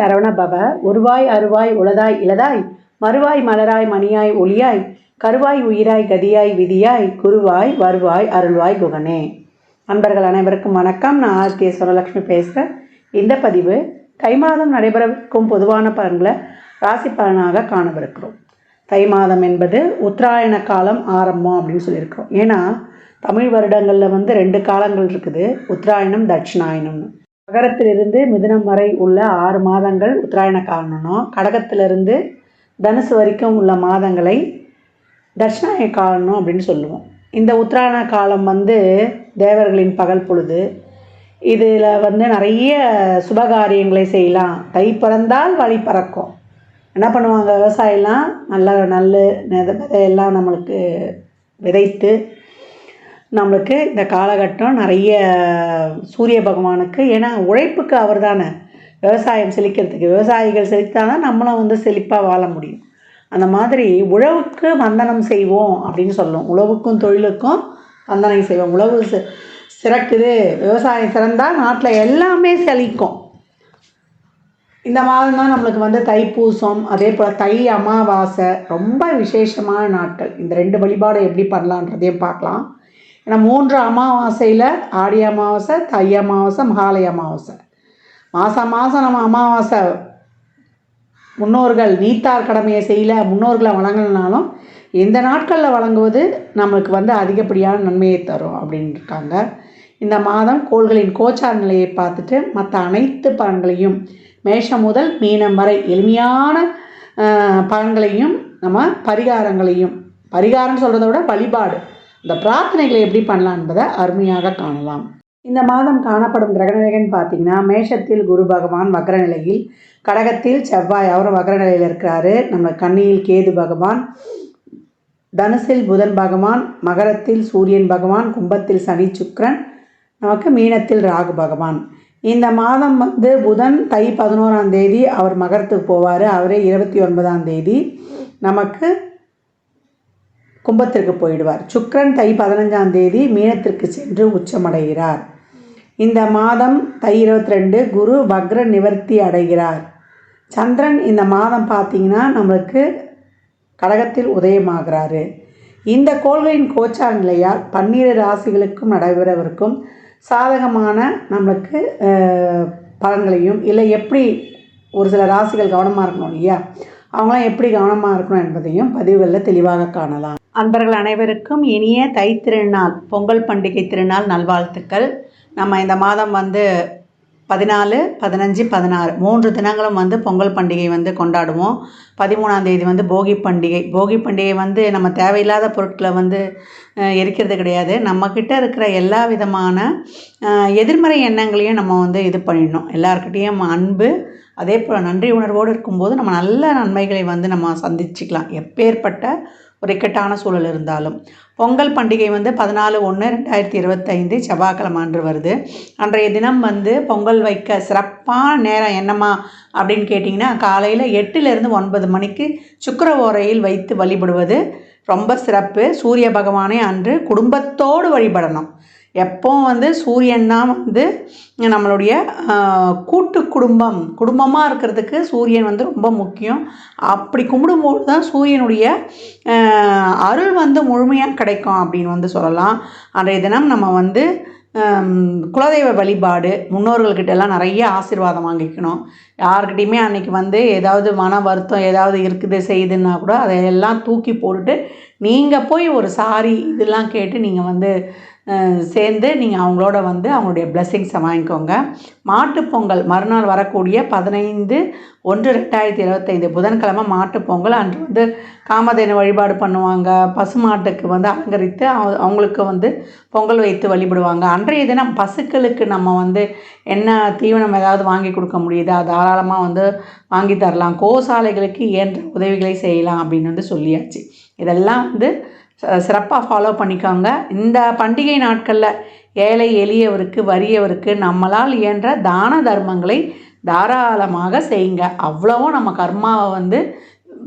சரவண பவ. உருவாய் அருவாய் உளதாய் இளதாய் மறுவாய் மலராய் மணியாய் ஒளியாய் கருவாய் உயிராய் கதியாய் விதியாய் குருவாய் வருவாய் அருள்வாய் குகனே. நண்பர்கள் அனைவருக்கும் வணக்கம். நான் ஆர்கே சுரலட்சுமி பேசுகிறேன். இந்த பதிவு தை மாதம் நடைபெறவிருக்கும் பொதுவான பலன்களை ராசி பலனாக காணவிருக்கிறோம். தை மாதம் என்பது உத்தராயண காலம் ஆரம்பம் அப்படின்னு சொல்லியிருக்கிறோம். ஏன்னா தமிழ் வருடங்களில் 2 காலங்கள் இருக்குது, உத்தராயணம் தட்சிணாயணம்னு. மகரத்திலிருந்து மிதுனம் வரை உள்ள 6 மாதங்கள் உத்தராயண காலம்னும், கடகத்திலிருந்து தனுசு வரைக்கும் உள்ள மாதங்களை தட்சிணாயன காலம் அப்படின்னு சொல்லுவோம். இந்த உத்தராயண காலம் தேவர்களின் பகல் பொழுது. இதில் நிறைய சுபகாரியங்களை செய்யலாம். தை பிறந்தால் வழி பறக்கும். என்ன பண்ணுவாங்க, விவசாயம்லாம் நல்ல விதையெல்லாம் நம்மளுக்கு விதைத்து நம்மளுக்கு இந்த காலகட்டம் நிறைய சூரிய பகவானுக்கு, ஏன்னா உழைப்புக்கு அவர் தானே விவசாயம் செழிக்கிறதுக்கு. விவசாயிகள் செழித்தாதான் நம்மளும் செழிப்பாக வாழ முடியும். அந்த மாதிரி உழவுக்கு வந்தனம் செய்வோம் அப்படின்னு சொல்லுவோம். உழவுக்கும் தொழிலுக்கும் வந்தனை செய்வோம். உழவு சிறக்குது, விவசாயம் சிறந்தால் நாட்டில் எல்லாமே செழிக்கும். இந்த மாதம் தான் நம்மளுக்கு தைப்பூசம், அதே போல் தை அமாவாசை ரொம்ப விசேஷமான நாட்கள். இந்த 2 வழிபாடு எப்படி பண்ணலான்றதையும் பார்க்கலாம். ஏன்னா 3 அமாவாசையில் ஆடி அமாவாசை, தை அமாவாசை, மகாலய அமாவாசை. மாதம் நம்ம அமாவாசை முன்னோர்கள் நீத்தார் கடமையை செய்யல, முன்னோர்களை வழங்கினாலும் இந்த நாட்களில் வழங்குவது நம்மளுக்கு அதிகப்படியான நன்மையை தரும் அப்படின்னு இருக்காங்க. இந்த மாதம் கோள்களின் கோச்சார நிலையை பார்த்துட்டு மற்ற அனைத்து பலன்களையும் மேஷம் முதல் மீனம் வரை எளிமையான பலன்களையும் நம்ம பரிகாரம் சொல்கிறத விட வழிபாடு, இந்த பிரார்த்தனைகளை எப்படி பண்ணலாம் என்பதை அருமையாக காணலாம். இந்த மாதம் காணப்படும் கிரகநிலைகள்னு பார்த்திங்கன்னா, மேஷத்தில் குரு பகவான் வக்ர நிலையில், கடகத்தில் செவ்வாய் அவரும் வக்ர நிலையில் இருக்கிறாரு. நம்ம கன்னியில் கேது பகவான், தனுசில் புதன் பகவான், மகரத்தில் சூரியன் பகவான், கும்பத்தில் சனி சுக்கிரன், நமக்கு மீனத்தில் ராகு பகவான். இந்த மாதம் புதன் தை 11ஆம் தேதி அவர் மகரத்துக்கு போவார். அவரே 29ஆம் தேதி நமக்கு கும்பத்திற்கு போயிடுவார். சுக்கிரன் தை 15ஆம் தேதி மீனத்திற்கு சென்று உச்சமடைகிறார். இந்த மாதம் தை 22 குரு வக்ர நிவர்த்தி அடைகிறார். சந்திரன் இந்த மாதம் பார்த்திங்கன்னா நம்மளுக்கு கடகத்தில் உதயமாகிறாரு. இந்த கோள்களின் கோச்சார நிலையால் 12 ராசிகளுக்கும் நடைபெறவிருக்கும் சாதகமான நம்மளுக்கு பலன்களையும், இல்லை எப்படி ஒரு சில ராசிகள் கவனமாக இருக்கணும் இல்லையா, அவங்களாம் எப்படி கவனமாக இருக்கணும் என்பதையும் பதிவுகளில் தெளிவாக காணலாம். அன்பர்கள் அனைவருக்கும் இனிய தை திருநாள், பொங்கல் பண்டிகை திருநாள் நல்வாழ்த்துக்கள். நம்ம இந்த மாதம் 14, 15, 16 3 தினங்களும் பொங்கல் பண்டிகை கொண்டாடுவோம். 13ஆம் தேதி போகி பண்டிகை. போகி பண்டிகை நம்ம தேவையில்லாத பொருட்களை எரிக்கிறது கிடையாது. நம்மக்கிட்ட இருக்கிற எல்லா விதமான எதிர்மறை எண்ணங்களையும் நம்ம இது பண்ணிடணும். எல்லாருக்கிட்டேயும் அன்பு, அதே போல் நன்றி உணர்வோடு இருக்கும்போது நம்ம நல்ல நன்மைகளை நம்ம சந்திச்சுக்கலாம், எப்பேற்பட்ட ஒரு இக்கட்டான சூழல் இருந்தாலும். பொங்கல் பண்டிகை 14/1/2025 செவ்வாய்க்கிழமை அன்று வருது. அன்றைய தினம் பொங்கல் வைக்க சிறப்பான நேரம் என்னம்மா அப்படின்னு கேட்டிங்கன்னா, காலையில் 8லிருந்து 9 மணிக்கு சுக்கிர ஓரையில் வைத்து வழிபடுவது ரொம்ப சிறப்பு. சூரிய பகவானை அன்று குடும்பத்தோடு வழிபடணும். எப்போவும் சூரியன் தான் நம்மளுடைய கூட்டு குடும்பமாக இருக்கிறதுக்கு சூரியன் ரொம்ப முக்கியம். அப்படி கும்பிடும்போது தான் சூரியனுடைய அருள் முழுமையாக கிடைக்கும் அப்படின்னு சொல்லலாம். அன்றைய தினம் நம்ம குலதெய்வ வழிபாடு, முன்னோர்கள்கிட்டலாம் நிறைய ஆசீர்வாதம் வாங்கிக்கணும். யார்கிட்டையுமே அன்றைக்கி ஏதாவது மன வருத்தம் ஏதாவது இருக்குது செய்யுதுன்னா கூட அதையெல்லாம் தூக்கி போட்டுட்டு நீங்கள் போய் ஒரு சாரி இதெல்லாம் கேட்டு நீங்கள் சேர்ந்து நீங்கள் அவங்களோட அவங்களுடைய பிளெஸ்ஸிங்ஸை வாங்கிக்கோங்க. மாட்டுப்பொங்கல் மறுநாள் வரக்கூடிய 15/1/2025 புதன்கிழமை மாட்டுப்பொங்கல். அன்று காமதேனு வழிபாடு பண்ணுவாங்க. பசுமாட்டுக்கு அலங்கரித்து அவங்களுக்கு பொங்கல் வைத்து வழிபடுவாங்க. அன்றைய தினம் பசுக்களுக்கு நம்ம என்ன தீவனம் ஏதாவது வாங்கி கொடுக்க முடியுதா தாராளமாக வாங்கி தரலாம். கோசாலைகளுக்கு இயன்ற உதவிகளை செய்யலாம் அப்படின்னு சொல்லியாச்சு. இதெல்லாம் சிறப்பாக ஃபாலோ பண்ணிக்கோங்க. இந்த பண்டிகை நாட்களில் ஏழை எளியவருக்கு வறியவருக்கு நம்மளால் இயன்ற தான தர்மங்களை தாராளமாக செய்யுங்க. அவ்வளவும் நம்ம கர்மாவை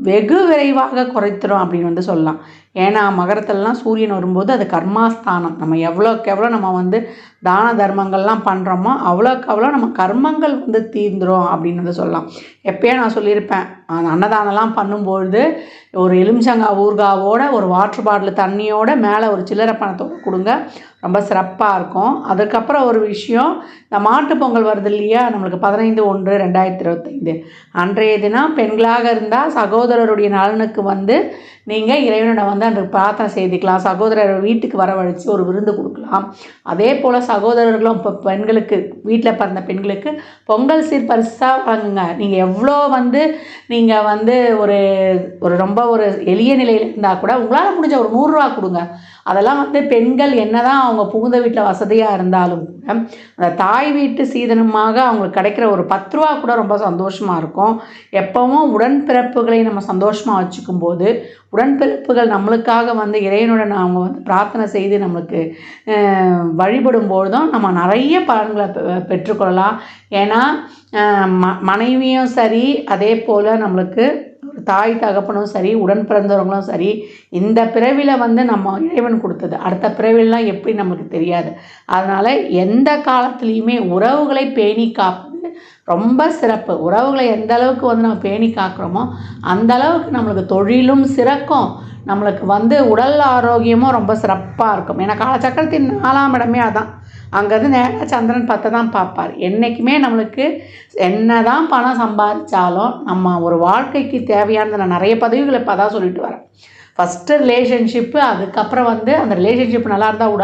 வெகு விரைவாக குறைத்துடும் அப்படின்னு சொல்லலாம். ஏன்னா மகரத்துலலாம் சூரியன் வரும்போது அது கர்மாஸ்தானம். நம்ம எவ்வளோக்கு எவ்வளோ நம்ம வந்து தான தர்மங்கள்லாம் பண்ணுறோமோ அவ்வளோக்கு அவ்வளோ நம்ம கர்மங்கள் வந்து தீர்ந்துடும் அப்படின்னு வந்து சொல்லலாம். எப்பயே நான் சொல்லியிருப்பேன், அந்த அன்னதானம்லாம் பண்ணும்பொழுது ஒரு எலுமிச்சங்காய் ஊறுகாவோட ஒரு வாட்டர் பாட்டில் தண்ணியோட மேலே ஒரு சில்லறை பணத்தோடு கொடுங்க, ரொம்ப சிறப்பாக இருக்கும். அதுக்கப்புறம் ஒரு விஷயம், இந்த மாட்டுப் பொங்கல் வருது இல்லையா, நம்மளுக்கு 15/1/2025 அன்றைய தினம் பெண்களாக இருந்தால் சகோதரருடைய நலனுக்கு வந்து நீங்கள் இறைவனோட வந்து அந்த பிரார்த்தனை செய்துக்கலாம். சகோதரர் வீட்டுக்கு வரவழைச்சு ஒரு விருந்து கொடுக்கலாம். அதே போல் சகோதரர்களும் இப்போ பெண்களுக்கு, வீட்டில் பிறந்த பெண்களுக்கு பொங்கல் சீர் பரிசாக வழங்குங்க. நீங்கள் எவ்வளோ வந்து நீங்கள் வந்து ஒரு ஒரு ரொம்ப ஒரு எளிய நிலையில் இருந்தால் கூட உங்களால் முடிஞ்ச ஒரு 100 ரூபா கொடுங்க. அதெல்லாம் வந்து பெண்கள் என்னதான் அவங்க புகுந்த வீட்டில் வசதியாக இருந்தாலும் கூட அந்த தாய் வீட்டு சீதனமாக அவங்களுக்கு கிடைக்கிற ஒரு 10 ரூபா கூட ரொம்ப சந்தோஷமாக இருக்கும். எப்போவும் உடன்பிறப்புகளை நம்ம சந்தோஷமாக வச்சுக்கும் போது, உடன்பிறப்புகள் நம்மளுக்காக வந்து இறைவனுடன் அவங்க வந்து பிரார்த்தனை செய்து நம்மளுக்கு வழிபடும் பொழுதும் நம்ம நிறைய பலன்களை பெற்றுக்கொள்ளலாம். ஏன்னா மனைவியும் சரி, அதே போல் நம்மளுக்கு தாய் தகப்பனும் சரி, உடன் பிறந்தவங்களும் சரி, இந்த பிறவியில் வந்து நம்ம இறைவன் கொடுத்தது, அடுத்த பிறவிலாம் எப்படி நமக்கு தெரியாது. அதனால் எந்த காலத்துலேயுமே உறவுகளை பேணி காப்பது ரொம்ப சிறப்பு. உறவுகளை எந்த அளவுக்கு வந்து நம்ம பேணி காக்கிறோமோ அந்த அளவுக்கு நம்மளுக்கு தொழிலும் சிறக்கும், நம்மளுக்கு வந்து உடல் ஆரோக்கியமும் ரொம்ப சிறப்பாக இருக்கும். ஏன்னா காலச்சக்கரத்தின் 4ஆம் இடமே அதான். அங்கேருந்து நேராக சந்திரன் 10 தான் பார்ப்பார். என்றைக்குமே நம்மளுக்கு என்ன தான் பணம் சம்பாதிச்சாலும் நம்ம ஒரு வாழ்க்கைக்கு தேவையானது, நான் நிறைய பதவிகளை இப்போ தான் சொல்லிட்டு வரேன். ஃபஸ்ட்டு ரிலேஷன்ஷிப்பு, அதுக்கப்புறம் வந்து அந்த ரிலேஷன்ஷிப் நல்லா இருந்தால்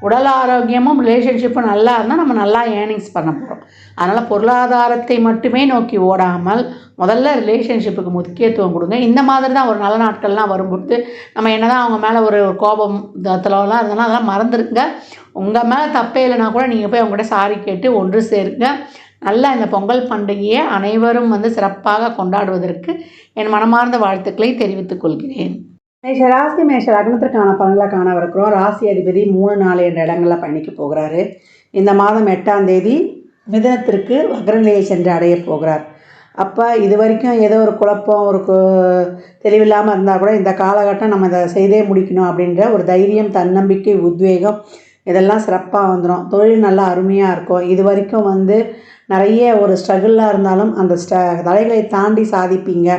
உடல் ஆரோக்கியமும் ரிலேஷன்ஷிப்பும் நல்லா இருந்தால் நம்ம நல்லா ஏர்னிங்ஸ் பண்ண போகிறோம். அதனால் பொருளாதாரத்தை மட்டுமே நோக்கி ஓடாமல் முதல்ல ரிலேஷன்ஷிப்புக்கு முக்கியத்துவம் கொடுங்க. இந்த மாதிரி தான் ஒரு நல்ல நாட்கள்லாம் வரும்போது நம்ம என்ன தான் அவங்க மேலே ஒரு கோபம் தளலாம் இருந்தோம்னா அதெல்லாம் மறந்துடுங்க. உங்கள் மேலே தப்பே இல்லைனா கூட நீங்கள் போய் அவங்ககிட்ட சாரி கேட்டு ஒன்று சேருங்க. நல்லா இந்த பொங்கல் பண்டிகையை அனைவரும் வந்து சிறப்பாக கொண்டாடுவதற்கு என் மனமார்ந்த வாழ்த்துக்களை தெரிவித்துக் கொள்கிறேன். மேஷ ராசி மேஷ லக்னத்திற்கான பலன்களை காணவிருக்கிறோம். ராசி அதிபதி 3, 4 என்ற இடங்களில் பயணிக்க போகிறாரு. இந்த மாதம் 8ஆம் தேதி மிதனத்திற்கு வக்ரநிலையை சென்று அடைய போகிறார். அப்போ இது வரைக்கும் ஏதோ ஒரு குழப்பம், ஒரு தெளிவில்லாமல் இருந்தால் கூட இந்த காலகட்டம் நம்ம இதை செய்தே முடிக்கணும் அப்படின்ற ஒரு தைரியம், தன்னம்பிக்கை, உத்வேகம் இதெல்லாம் சிறப்பாக வந்துடும். தொழில் நல்லா அருமையாக இருக்கும். இது வரைக்கும் வந்து நிறைய ஒரு ஸ்ட்ரகிளாக இருந்தாலும் அந்த தடைகளை தாண்டி சாதிப்பீங்க.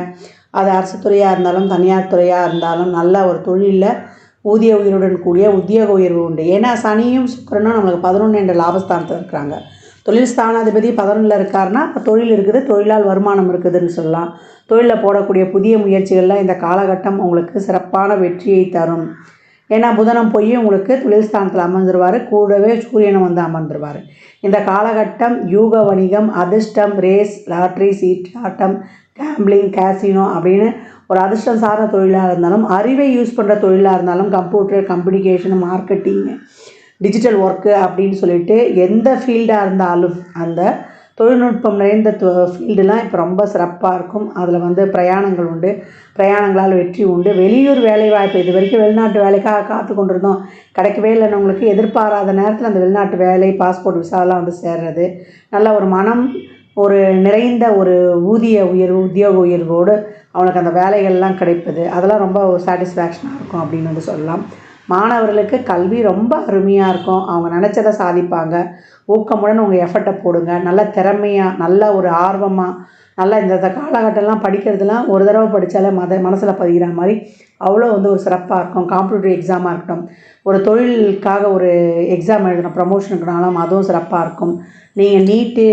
அது அரசு துறையாக இருந்தாலும் தனியார் துறையாக இருந்தாலும் நல்ல ஒரு தொழிலில் ஊதிய உயர்வுடன் கூடிய உத்தியோக உயர்வு உண்டு. ஏன்னா சனியும் சுக்கிரனும் நம்மளுக்கு 11 என்ற லாபஸ்தானத்தில் இருக்கிறாங்க. தொழில் ஸ்தானாதிபதி 11ல் இருக்காருன்னா இப்போ தொழில் இருக்குது, தொழிலால் வருமானம் இருக்குதுன்னு சொல்லலாம். தொழிலில் போடக்கூடிய புதிய முயற்சிகள்லாம் இந்த காலகட்டம் உங்களுக்கு சிறப்பான வெற்றியை தரும். ஏன்னா புதனம் போய் உங்களுக்கு தொழில் ஸ்தானத்தில் அமர்ந்துருவார், கூடவே சூரியனும் வந்து அமர்ந்துருவார். இந்த காலகட்டம் யூக வணிகம், அதிர்ஷ்டம், ரேஸ், லாட்ரி, சீட் ஆட்டம், கேம்பிளிங், கேசினோ அப்படின்னு ஒரு அதிர்ஷ்டம் சார்ந்த தொழிலாக இருந்தாலும், அறிவை யூஸ் பண்ணுற தொழிலாக இருந்தாலும், computer, communication, marketing, digital work அப்படின்னு சொல்லிட்டு எந்த ஃபீல்டாக இருந்தாலும் அந்த தொழில்நுட்பம் நிறைந்த ஃபீல்டுலாம் இப்போ ரொம்ப சிறப்பாக இருக்கும். அதில் வந்து பிரயாணங்கள் உண்டு, பிரயாணங்களால் வெற்றி உண்டு. வெளியூர் வேலைவாய்ப்பு, இது வரைக்கும் வெளிநாட்டு வேலைக்காக காத்து கொண்டிருந்தோம், கிடைக்கவே இல்லைன்னவங்களுக்கு எதிர்பாராத நேரத்தில் அந்த வெளிநாட்டு வேலை, பாஸ்போர்ட், விசாலாம் வந்து சேர்றது, நல்ல ஒரு மனம் ஒரு நிறைந்த ஒரு ஊதிய உயர்வு, உத்தியோக உயர்வோடு அவனுக்கு அந்த வேலைகள்லாம் கிடைப்பது, அதெல்லாம் ரொம்ப ஒரு சாட்டிஸ்ஃபேக்ஷனாக இருக்கும் அப்படின்னு வந்து சொல்லலாம். மாணவர்களுக்கு கல்வி ரொம்ப அருமையாக இருக்கும். அவங்க நினச்சதை சாதிப்பாங்க. ஊக்கமுடன் உங்கள் எஃபர்ட்டை போடுங்க. நல்ல திறமையாக, நல்ல ஒரு ஆர்வமாக, நல்லா இந்த காலகட்டம்லாம் படிக்கிறதுலாம் ஒரு தடவை படித்தாலே மனசில் பதிகிற மாதிரி அவ்வளோ வந்து ஒரு சிறப்பாக இருக்கும். காம்படிட்டிவ் எக்ஸாமாக இருக்கட்டும், ஒரு தொழிலுக்காக ஒரு எக்ஸாம் எழுதணும், ப்ரமோஷனுக்குனாலும் அதுவும் சிறப்பாக இருக்கும். நீங்கள் நீட்டு,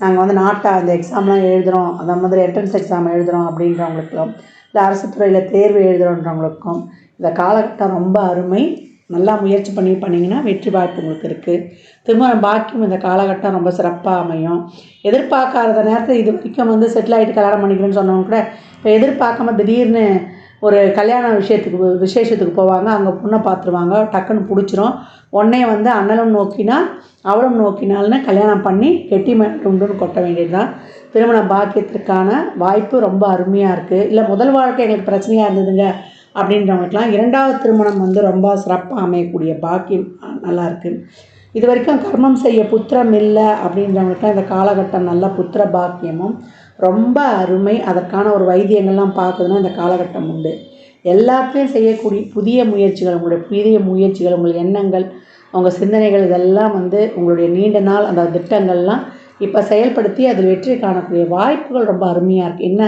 நாங்கள் வந்து அந்த எக்ஸாம்லாம் எழுதுகிறோம், அந்த மாதிரி என்ட்ரன்ஸ் எக்ஸாம் எழுதுகிறோம் அப்படின்றவங்களுக்கும், இல்லை அரசு துறையில் தேர்வு எழுதுகிறோன்றவங்களுக்கும் இந்த காலகட்டம் ரொம்ப அருமை. நல்லா முயற்சி பண்ணிங்கன்னா வெற்றி வாய்ப்பு உங்களுக்கு இருக்குது. திருமண பாக்கியம் இந்த காலகட்டம் ரொம்ப சிறப்பாக அமையும். எதிர்பார்க்காத நேரத்தில் இது வரைக்கும் வந்து செட்டில் ஆகிட்டு கல்யாணம் பண்ணிக்கிறேன்னு சொன்னவங்க கூட இப்போ எதிர்பார்க்காம திடீர்னு ஒரு கல்யாண விசேஷத்துக்கு போவாங்க, அங்கே பொண்ணை பார்த்துருவாங்க, டக்குன்னு பிடிச்சிரும். உடனே வந்து அண்ணலும் நோக்கினால் அவளும் நோக்கினால்னு கல்யாணம் பண்ணி கெட்டி மேலே உண்டுன்னு கொட்ட வேண்டியது தான். திருமண பாக்கியத்திற்கான வாய்ப்பு ரொம்ப அருமையாக இருக்குது. இல்லை முதல் வாழ்க்கை எங்களுக்கு பிரச்சனையாக இருந்ததுங்க அப்படின்றவங்களுக்கெல்லாம் 2வது திருமணம் வந்து ரொம்ப சிறப்பாக அமையக்கூடிய பாக்கியம் நல்லா இருக்குது. இது வரைக்கும் கர்மம் செய்ய புத்திரம் இல்லை அப்படின்றவங்களுக்கெல்லாம் இந்த காலகட்டம் நல்ல புத்திர பாக்கியமும் ரொம்ப அருமை. அதற்கான ஒரு வைத்தியங்கள்லாம் பார்க்குதுன்னா இந்த காலகட்டம் உண்டு. எல்லாத்தையும் செய்யக்கூடிய புதிய முயற்சிகள், உங்களுடைய எண்ணங்கள், உங்கள் சிந்தனைகள் இதெல்லாம் வந்து உங்களுடைய நீண்ட நாள் அந்த திட்டங்கள்லாம் இப்போ செயல்படுத்தி அதில் வெற்றி காணக்கூடிய வாய்ப்புகள் ரொம்ப அருமையாக இருக்குது. என்ன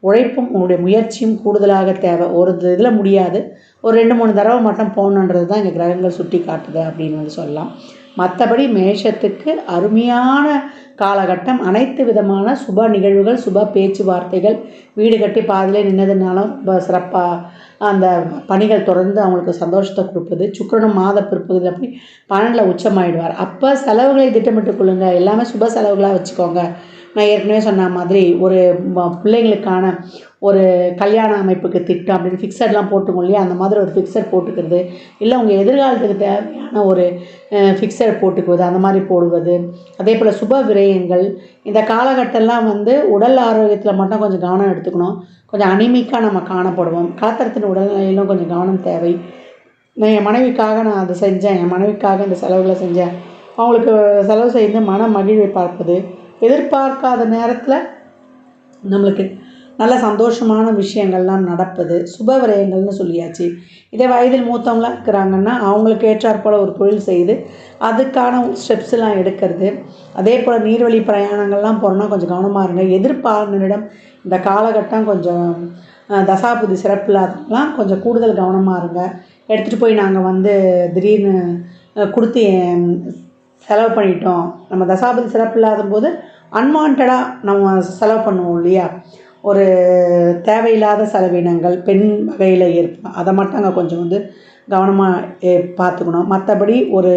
உழைப்பும் உங்களுடைய முயற்சியும் கூடுதலாக தேவை. ஒரு இதில் முடியாது, ஒரு 2-3 தடவை மட்டும் போகணுன்றது தான் இங்கே கிரகங்கள் சுட்டி காட்டுது அப்படின்னு வந்து சொல்லலாம். மற்றபடி மேஷத்துக்கு அருமையான காலகட்டம். அனைத்து விதமான சுப நிகழ்வுகள், சுப பேச்சுவார்த்தைகள், வீடு கட்டி பாதிலே நின்னதுனாலும் ரொம்ப சிறப்பாக அந்த பணிகள் தொடர்ந்து அவங்களுக்கு சந்தோஷத்தை கொடுப்பது. சுக்கிரனும் மாத பிற்பகுதி அப்படி 12ல் உச்சமாயிடுவார். அப்போ செலவுகளை திட்டமிட்டு கொள்ளுங்க. எல்லாமே சுப செலவுகளாக வச்சுக்கோங்க. நான் ஏற்கனவே சொன்ன மாதிரி ஒரு பிள்ளைங்களுக்கான ஒரு கல்யாண அமைப்புக்கு திட்டம் அப்படின்னு ஃபிக்ஸட்லாம் போட்டுக்கோங்க இல்லையா, அந்த மாதிரி ஒரு ஃபிக்ஸட் போட்டுக்கிறது, இல்லை உங்கள் எதிர்காலத்துக்கு தேவையான ஒரு ஃபிக்ஸட் போட்டுக்குவது, அந்த மாதிரி போடுவது. அதே போல் சுப விரயங்கள். இந்த காலகட்டம்லாம் வந்து உடல் ஆரோக்கியத்தில் மட்டும் கொஞ்சம் கவனம் எடுத்துக்கணும். கொஞ்சம் அனிமிக்காக நம்ம காணப்படுவோம். காத்திரத்தின் உடல்நிலையிலும் கொஞ்சம் கவனம் தேவை. என் மனைவிக்காக நான் அதை செஞ்சேன், என் மனைவிக்காக இந்த செலவுகளை செஞ்சேன், அவங்களுக்கு செலவு செய்து மன மகிழ்வை பார்ப்பது, எதிர்பார்க்காத நேரத்தில் நம்மளுக்கு நல்ல சந்தோஷமான விஷயங்கள்லாம் நடப்பது, சுப விரயங்கள்னு சொல்லியாச்சு. இதே வயதில் மூத்தவங்களாக இருக்கிறாங்கன்னா அவங்களுக்கு ஏற்றாற்போல் ஒரு தொழில் செய்து அதுக்கான ஸ்டெப்ஸ்லாம் எடுக்கிறது. அதே போல் நீர்வழி பிரயாணங்கள்லாம் போகிறோன்னா கொஞ்சம் கவனமாக இருங்க. எதிர்பார்ப்பினிடம் இந்த காலகட்டம் கொஞ்சம் தசாபுதி சிறப்பு இல்லாதவங்களாம் கொஞ்சம் கூடுதல் கவனமாக இருங்க. எடுத்துகிட்டு போய் நாங்கள் வந்து திடீர்னு கொடுத்து செலவு பண்ணிட்டோம். நம்ம தசாபதி சிறப்பு இல்லாத போது அன்வான்டாக நம்ம செலவு பண்ணுவோம் இல்லையா, ஒரு தேவையில்லாத செலவினங்கள் பெண் வகையில் ஏற்படும். அதை மட்டும் அங்கே கொஞ்சம் வந்து கவனமாக பார்த்துக்கணும். மற்றபடி ஒரு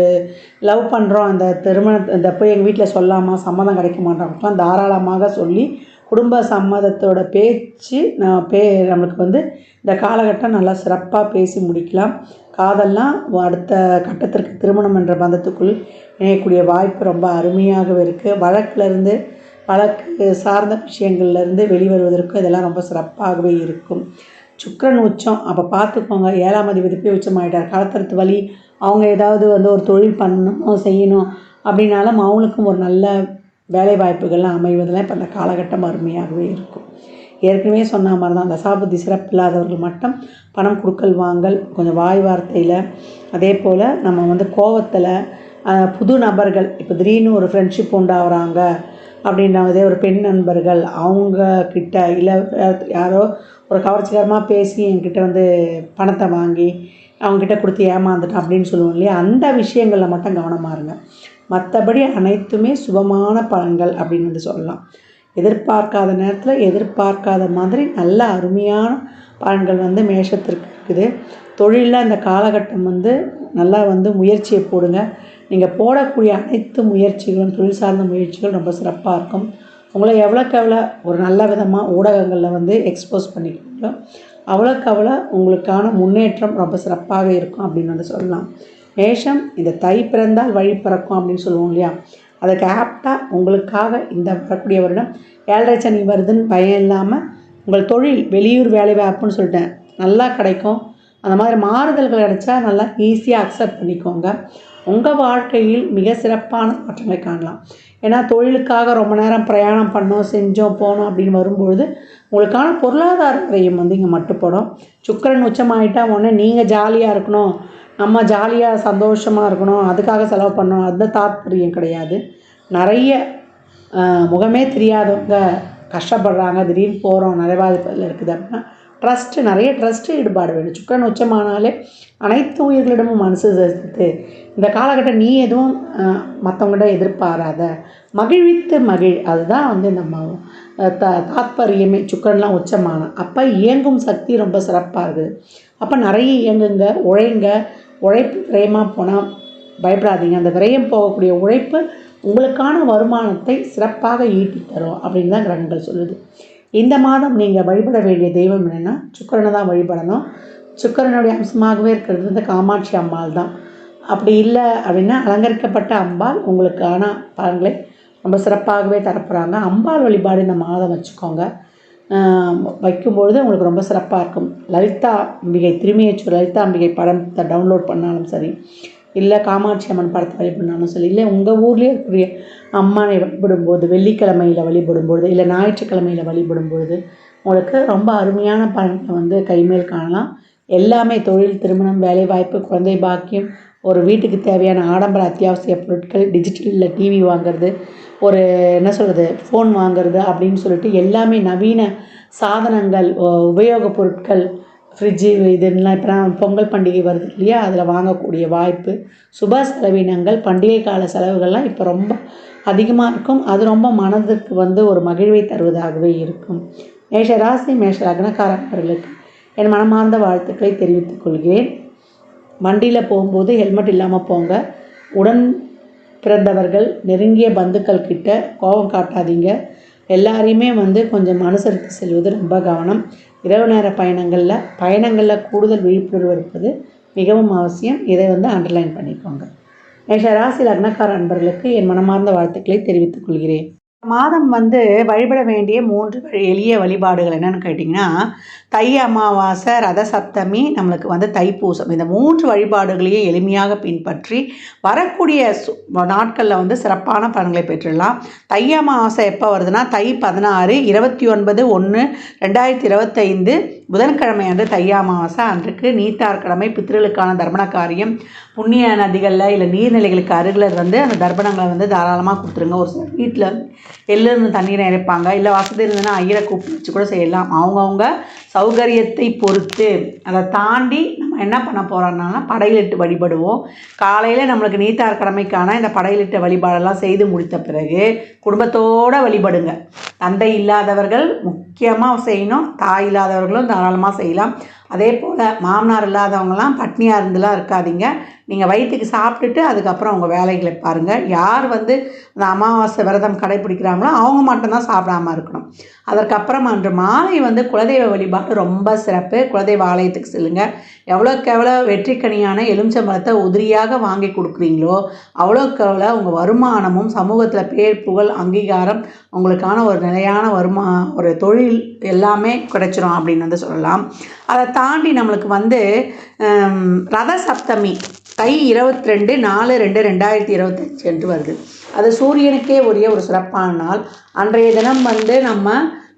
லவ் பண்ணுறோம், அந்த இந்த போய் எங்கள் வீட்டில் சொல்லாமல் சம்மதம் கிடைக்க மாட்டோம், தாராளமாக சொல்லி குடும்ப சம்மதத்தோட பேச்சு நம்மளுக்கு வந்து இந்த காலகட்டம் நல்லா சிறப்பாக பேசி முடிக்கலாம். காதல்லாம் அடுத்த கட்டத்திற்கு திருமணம் என்ற பந்தத்துக்குள் இணையக்கூடிய வாய்ப்பு ரொம்ப அருமையாகவே இருக்குது. வழக்கு சார்ந்த விஷயங்கள்லேருந்து வெளிவருவதற்கும் இதெல்லாம் ரொம்ப சிறப்பாகவே இருக்கும். சுக்கிரன் உச்சம், அப்போ பார்த்துக்கோங்க. 7ஆம் அதிபதி போய் உச்சமாயிட்டார். காலத்தரத்து வழி அவங்க ஏதாவது வந்து ஒரு தொழில் பண்ணணும் செய்யணும் அப்படின்னாலும் அவங்களுக்கும் ஒரு நல்ல வேலை வாய்ப்புகள்லாம் அமைவதெல்லாம் இப்போ அந்த காலகட்டம் அருமையாகவே இருக்கும். ஏற்கனவே சொன்ன மாதிரி தான் தசாபுத்தி சிறப்பு இல்லாதவர்கள் மட்டும் பணம் கொடுக்கல் வாங்கல் கொஞ்சம் வாய் வார்த்தையில், அதே போல் நம்ம வந்து கோவத்தில், புது நபர்கள் இப்போ திடீர்னு ஒரு ஃப்ரெண்ட்ஷிப் உண்டாகிறாங்க அப்படின்னாவதே ஒரு பெண் நண்பர்கள் அவங்க கிட்ட, இல்லை யாரோ ஒரு கவர்ச்சிகரமாக பேசி என்கிட்ட வந்து பணத்தை வாங்கி அவங்ககிட்ட கொடுத்து ஏமாந்துட்டோம் அப்படின்னு சொல்லுவோம் இல்லையா, அந்த விஷயங்களில் மட்டும் கவனமாக இருங்க. மற்றபடி அனைத்துமே சுபமான பலன்கள் அப்படின்னு வந்து சொல்லலாம். எதிர்பார்க்காத நேரத்தில் எதிர்பார்க்காத மாதிரி நல்ல அருமையான பலன்கள் வந்து மேஷத்திற்கு இருக்குது. தொழிலில் இந்த காலகட்டம் வந்து நல்லா வந்து முயற்சியை போடுங்க. நீங்கள் போடக்கூடிய அனைத்து முயற்சிகளும், தொழில் சார்ந்த முயற்சிகள் ரொம்ப சிறப்பாக இருக்கும். உங்களை எவ்வளோக்கு எவ்வளோ ஒரு நல்ல விதமாக ஊடகங்களில் வந்து எக்ஸ்போஸ் பண்ணிக்கிறீங்களோ அவ்வளோக்கு அவ்வளோ உங்களுக்கான முன்னேற்றம் ரொம்ப சிறப்பாக இருக்கும் அப்படின்னு வந்து சொல்லலாம். மேஷம், இந்த தை பிறந்தால் வழி பிறக்கும் அப்படின்னு சொல்லுவோம் இல்லையா, அதுக்கு ஆப்டாக உங்களுக்காக இந்த வரக்கூடிய வருடம் 7.5 சனி வருதுன்னு பயம் இல்லாமல் உங்கள் தொழில் வெளியூர் வேலை வாய்ப்புன்னு சொல்லிட்டேன் நல்லா கிடைக்கும். அந்த மாதிரி மாறுதல்கள் கிடைச்சா நல்லா ஈஸியாக அக்செப்ட் பண்ணிக்கோங்க. உங்கள் வாழ்க்கையில் மிக சிறப்பான மாற்றங்களை காணலாம். ஏன்னா தொழிலுக்காக ரொம்ப நேரம் பிரயாணம் பண்ணோம், செஞ்சோம், போனோம் அப்படின்னு வரும்பொழுது உங்களுக்கான பொருளாதார விரயம் வந்து இங்கே மட்டுப்படும். சுக்கிரன் உச்சமாகிட்டா உடனே நீங்கள் ஜாலியாக இருக்கணும், நம்ம ஜாலியாக சந்தோஷமாக இருக்கணும், அதுக்காக செலவு பண்ணணும், அந்த தாற்பயம் கிடையாது. நிறைய முகமே தெரியாதவங்க கஷ்டப்படுறாங்க, திடீர்னு போகிறோம், நிறைய பாதிப்பில் இருக்குது அப்படின்னா நிறைய ட்ரஸ்ட்டு ஈடுபாடு வேணும். சுக்கிரன் உச்சமானாலே அனைத்து உயிர்களிடமும் மனசு சேர்த்து இந்த காலகட்டம் நீ எதுவும் மற்றவங்கள்ட்ட எதிர்பாராத, மகிழ்வித்து மகிழ், அதுதான் வந்து நம்ம தாத்பரியமே. சுக்கிரன்லாம் உச்சமான அப்போ இயங்கும் சக்தி ரொம்ப சிறப்பாக இருக்குது. அப்போ நிறைய இயங்குங்க, உழைப்பு விரயமாக போனால் பயப்படாதீங்க. அந்த விரயம் போகக்கூடிய உழைப்பு உங்களுக்கான வருமானத்தை சிறப்பாக ஈட்டி தரும் அப்படின்னு தான் கிரகங்கள் சொல்லுது. இந்த மாதம் நீங்கள் வழிபட வேண்டிய தெய்வம் என்னென்னா சுக்கிரனை தான் வழிபடணும். சுக்கிரனுடைய அம்சமாகவே இருக்கிறது இந்த காமாட்சி அம்பாள் தான். அப்படி இல்லை அப்படின்னா அலங்கரிக்கப்பட்ட அம்பாள் உங்களுக்கான பலன்களை ரொம்ப சிறப்பாகவே தரப்போகிறாங்க. அம்பாள் வழிபாடு இந்த மாதம் வச்சுக்கோங்க. வைக்கும்பொழுது உங்களுக்கு ரொம்ப சிறப்பாக இருக்கும். லலிதா அம்பிகை, திருமியச்சூர் லலிதா அம்பிகை படத்தை டவுன்லோட் பண்ணாலும் சரி, இல்லை காமாட்சி அம்மன் படத்தை வழிபடினாலும் சரி, இல்லை உங்கள் ஊர்லேயே இருக்கக்கூடிய அம்மனை வழிபடும்போது, வெள்ளிக்கிழமையில் வழிபடும்பொழுது, இல்லை ஞாயிற்றுக்கிழமையில் வழிபடும்பொழுது உங்களுக்கு ரொம்ப அருமையான பலன்களை வந்து கைமேல் காணலாம். எல்லாமே தொழில், திருமணம், வேலைவாய்ப்பு, குழந்தை பாக்கியம், ஒரு வீட்டுக்கு தேவையான ஆடம்பர அத்தியாவசிய பொருட்கள், டிஜிட்டலில் டிவி வாங்குறது, ஒரு என்ன சொல்கிறது ஃபோன் வாங்குறது அப்படின்னு சொல்லிட்டு எல்லாமே நவீன சாதனங்கள், உபயோகப் பொருட்கள், ஃப்ரிட்ஜு இதெல்லாம் இப்போ பொங்கல் பண்டிகை வருது இல்லையா, அதில் வாங்கக்கூடிய வாய்ப்பு, சுப செலவினங்கள், பண்டிகை கால செலவுகள்லாம் இப்போ ரொம்ப அதிகமாக இருக்கும். அது ரொம்ப மனதுக்கு ஒரு மகிழ்வை தருவதாகவே இருக்கும். மேஷ ராசி மேஷ லக்னக்காரர்களுக்கு என் மனமார்ந்த வாழ்த்துக்களை தெரிவித்துக் கொள்கிறேன். வண்டியில் போகும்போது ஹெல்மெட் இல்லாமல் போங்க. உடன் பிறந்தவர்கள், நெருங்கிய பந்துக்கள் கிட்ட கோபம் காட்டாதீங்க. எல்லாரையுமே கொஞ்சம் அனுசரித்து செல்வது ரொம்ப கவனம். இரவு நேர பயணங்களில் கூடுதல் விழிப்புணர்வு இருப்பது மிகவும் அவசியம். இதை அண்டர்லைன் பண்ணிக்கோங்க. மேஷ ராசி லக்னக்கார அன்பர்களுக்கு என் மனமார்ந்த வாழ்த்துக்களை தெரிவித்துக் கொள்கிறேன். மாதம் வழிபட வேண்டிய 3 எளிய வழிபாடுகள் என்னென்னு கேட்டிங்கன்னா, தை அமாவாசை, ரத சப்தமி, நம்மளுக்கு தைப்பூசம். இந்த 3 வழிபாடுகளையும் எளிமையாக பின்பற்றி வரக்கூடிய நாட்களில் சிறப்பான பலன்களை பெற்றுடலாம். தை அமாவாசை எப்போ வருதுன்னா, தை 16 29/1/2025 புதன்கிழமை அன்று தை அமாவாசை. அன்றைக்கு நீத்தார் கடமை, பித்ருக்களுக்கான தர்ப்பண காரியம், புண்ணிய நதிகளில் இல்லை நீர்நிலைகளுக்கு அருகில் அந்த தர்ப்பணங்களை தாராளமாக கொடுத்துருங்க. ஒரு சில வீட்டில் எள்ளிருந்து தண்ணீரை இறைப்பாங்க, இல்லை வசதி இருந்ததுன்னா ஐயரை கூப்பிட்டு வச்சு கூட செய்யலாம். அவங்கவுங்க சௌகரியத்தை பொறுத்து. அதை தாண்டி நம்ம என்ன பண்ண போகிறோம்னா, படையலிட்டு வழிபடுவோம். காலையில் நம்மளுக்கு நீத்தார் கடமைக்கான இந்த படையலிட்ட வழிபாடெல்லாம் செய்து முடித்த பிறகு குடும்பத்தோடு வழிபடுங்க. தந்தை இல்லாதவர்கள் முக்கியமாக செய்யணும், தாய் இல்லாதவர்களும் தாராளமாக செய்யலாம். அதே போல் மாமனார் இல்லாதவங்களாம் பட்னியாக இருந்துலாம் இருக்காதீங்க. நீங்கள் வயிற்றுக்கு சாப்பிட்டுட்டு அதுக்கப்புறம் உங்கள் வேலைகளை பாருங்கள். யார் அந்த அமாவாசை விரதம் கடைப்பிடிக்கிறாங்களோ அவங்க மட்டும்தான் சாப்பிடாமல் இருக்கணும். அதற்கப்புறம் அன்று மாலை குலதெய்வ வழிபாடு ரொம்ப சிறப்பு. குலதெய்வ ஆலயத்துக்கு செல்லுங்கள். எவ்வளோக்கு எவ்வளோ வெற்றிக்கனியான எலுமிச்சம்பழத்தை உதிரியாக வாங்கி கொடுக்குறீங்களோ அவ்வளோக்கு எவ்வளோ உங்கள் வருமானமும் சமூகத்தில் பேர், புகழ், அங்கீகாரம், உங்களுக்கான ஒரு நிலையான ஒரு தொழில் எல்லாமே கிடைச்சிரும் அப்படின்னு சொல்லலாம். அதை தாண்டி நம்மளுக்கு ரத சப்தமி தை 22/4/2025 என்று வருது. அது சூரியனுக்கே உரிய ஒரு சிறப்பான நாள். அன்றைய தினம் நம்ம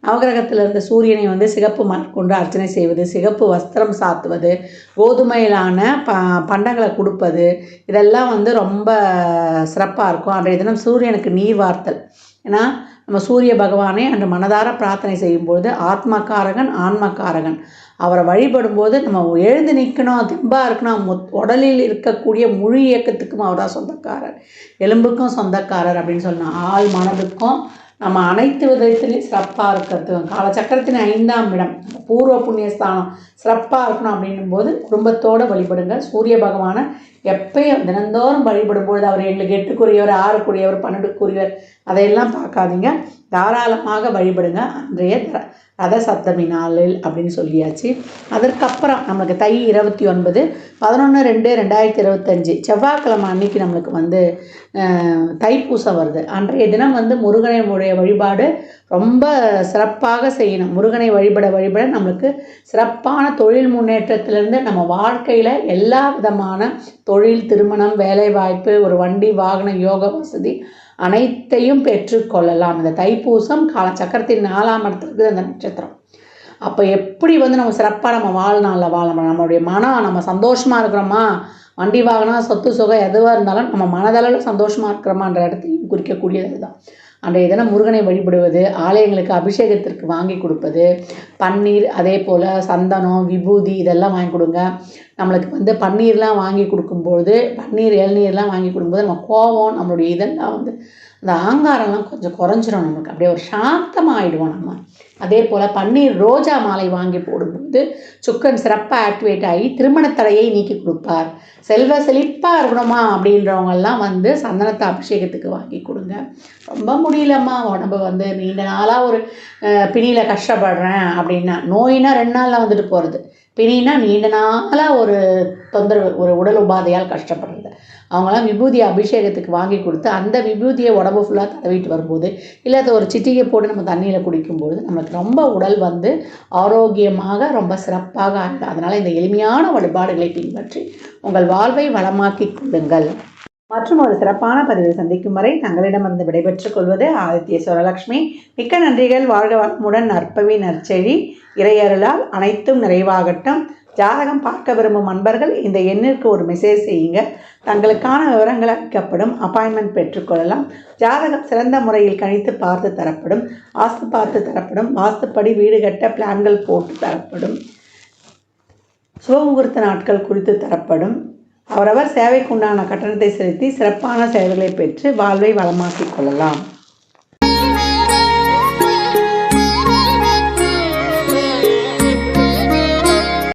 நவகிரகத்தில் இருந்த சூரியனை சிகப்பு மலர் கொண்டு அர்ச்சனை செய்வது, சிகப்பு வஸ்திரம் சாத்துவது, கோதுமையிலான பண்டங்களை கொடுப்பது, இதெல்லாம் ரொம்ப சிறப்பாக இருக்கும். அன்றைய தினம் சூரியனுக்கு நீர் வார்த்தல். ஏன்னா நம்ம சூரிய பகவானை அன்று மனதார பிரார்த்தனை செய்யும்போது ஆத்மகாரகன், ஆன்மகாரகன், அவரை வழிபடும்போது நம்ம எழுந்து நிற்கணும், தெம்பாக இருக்கணும். உடலில் இருக்கக்கூடிய முழு இயக்கத்துக்கும் அவர் தான் சொந்தக்காரர், எலும்புக்கும் சொந்தக்காரர் அப்படின்னு சொன்னால் ஆள் மனதுக்கும் நம்ம அனைத்து விதத்திலையும் சிறப்பாக இருக்கிறதுக்கும் காலச்சக்கரத்தின் 5ஆம் இடம் பூர்வ புண்ணியஸ்தானம் சிறப்பாக இருக்கணும். அப்படின்னும் போது குடும்பத்தோடு வழிபடுங்க. சூரிய பகவானை எப்பயும் தினந்தோறும் வழிபடும்பொழுது அவர் எங்களுக்கு 8க்குரியவர், 6க்குரியவர், 12க்குரியவர் அதையெல்லாம் பார்க்காதீங்க. தாராளமாக வழிபடுங்க அன்றைய ரத சப்தமி நாளில் அப்படின்னு சொல்லியாச்சு. அதற்கப்புறம் நம்மளுக்கு தை 29/11/2025 செவ்வாய்க்கிழமை அன்னைக்கு நம்மளுக்கு தைப்பூசம் வருது. அன்றைய தினம் முருகனுடைய வழிபாடு ரொம்ப சிறப்பாக செய்யணும். முருகனை வழிபட நம்மளுக்கு சிறப்பான தொழில் முன்னேற்றத்திலிருந்து நம்ம வாழ்க்கையில் எல்லா விதமான தொழில், திருமணம், வேலைவாய்ப்பு, ஒரு வண்டி, வாகனம், யோக வசதி அனைத்தையும் பெற்றுக்கொள்ளலாம். இந்த தைப்பூசம் காலச்சக்கரத்தின் 4ஆம் இடத்துக்கு அந்த நட்சத்திரம். அப்போ எப்படி நம்ம சிறப்பாக நம்ம வாழ்நாளில் வாழணும், நம்மளுடைய மனம் நம்ம சந்தோஷமாக இருக்கிறோமா, வண்டி வாகனம், சொத்து சுகம் எதுவாக இருந்தாலும் நம்ம மனதளவில் சந்தோஷமாக இருக்கிறோமான்ற இடத்தையும் குறிக்கக்கூடியது தான். அன்றைய தினம் முருகனை வழிபடுவது, ஆலயங்களுக்கு அபிஷேகத்திற்கு வாங்கி கொடுப்பது, பன்னீர், அதே போல் சந்தனம், விபூதி இதெல்லாம் வாங்கி கொடுங்க. நம்மளுக்கு பன்னீர்லாம் வாங்கி கொடுக்கும்போது, பன்னீர், இளநீர்லாம் வாங்கி கொடுக்கும்போது நம்ம கோபம், நம்மளுடைய இதெல்லாம் அந்த ஆங்காரம்லாம் கொஞ்சம் குறைஞ்சிரும். நம்மளுக்கு அப்படியே ஒரு சாந்தமாக ஆகிடுவோம் நம்ம. அதே போல் பன்னீர் ரோஜா மாலை வாங்கி போடும்போது சுக்கரன் சிறப்பாக ஆக்டிவேட் ஆகி திருமண தடையை நீக்கி கொடுப்பார். செல்வ செழிப்பாக இருக்கணுமா அப்படின்றவங்கெல்லாம் சந்தனத்தை அபிஷேகத்துக்கு வாங்கி கொடுங்க. ரொம்ப முடியலம்மா, உடம்பு நீண்ட நாளாக ஒரு பிணியில் கஷ்டப்படுறேன் அப்படின்னா, நோயினா 2 நாளில் போகிறது, பிணினா நீண்ட நாளாக ஒரு தொந்தரவு, ஒரு உடல் உபாதையால் கஷ்டப்படுறது, அவங்களாம் விபூதி அபிஷேகத்துக்கு வாங்கி கொடுத்து அந்த விபூதியை உடம்பு ஃபுல்லாக தடவிட்டு வரும்போது, இல்லை அதை ஒரு சிட்டிகை போட்டு நம்ம தண்ணியில் குடிக்கும்போது நம்மளுக்கு ரொம்ப உடல் ஆரோக்கியமாக ரொம்ப சிறப்பாக ஆகும். அதனால் இந்த எளிமையான வழிபாடுகளை பின்பற்றி உங்கள் வாழ்வை வளமாக்கி கொள்ளுங்கள். மற்றும் ஒரு சிறப்பான பதிவில் சந்திக்கும் வரை தங்களிடமிருந்து விடைபெற்றுக் கொள்வது ஆதித்ய சுரலட்சுமி. மிக்க நன்றிகள். வாழ்க வளமுடன். நற்பவி நற்செழி இறையருளால் அனைத்தும் நிறைவாகட்டும். ஜாதகம் பார்க்க விரும்பும் அன்பர்கள் இந்த எண்ணிற்கு ஒரு மெசேஜ் செய்யுங்க. தங்களுக்கான விவரங்கள் அளிக்கப்படும். அப்பாயின்மெண்ட் பெற்றுக்கொள்ளலாம். ஜாதகம் சிறந்த முறையில் கணித்து பார்த்து தரப்படும். வாஸ்து பார்த்து தரப்படும். வாஸ்துப்படி வீடு கட்ட பிளான்கள் போட்டு தரப்படும். சுபமுகூர்த்த நாட்கள் குறித்து தரப்படும். அவரவர் சேவைக்குண்டான கட்டணத்தை செலுத்தி சிறப்பான சேவைகளை பெற்று வாழ்வை வளமாக்கிக் கொள்ளலாம்.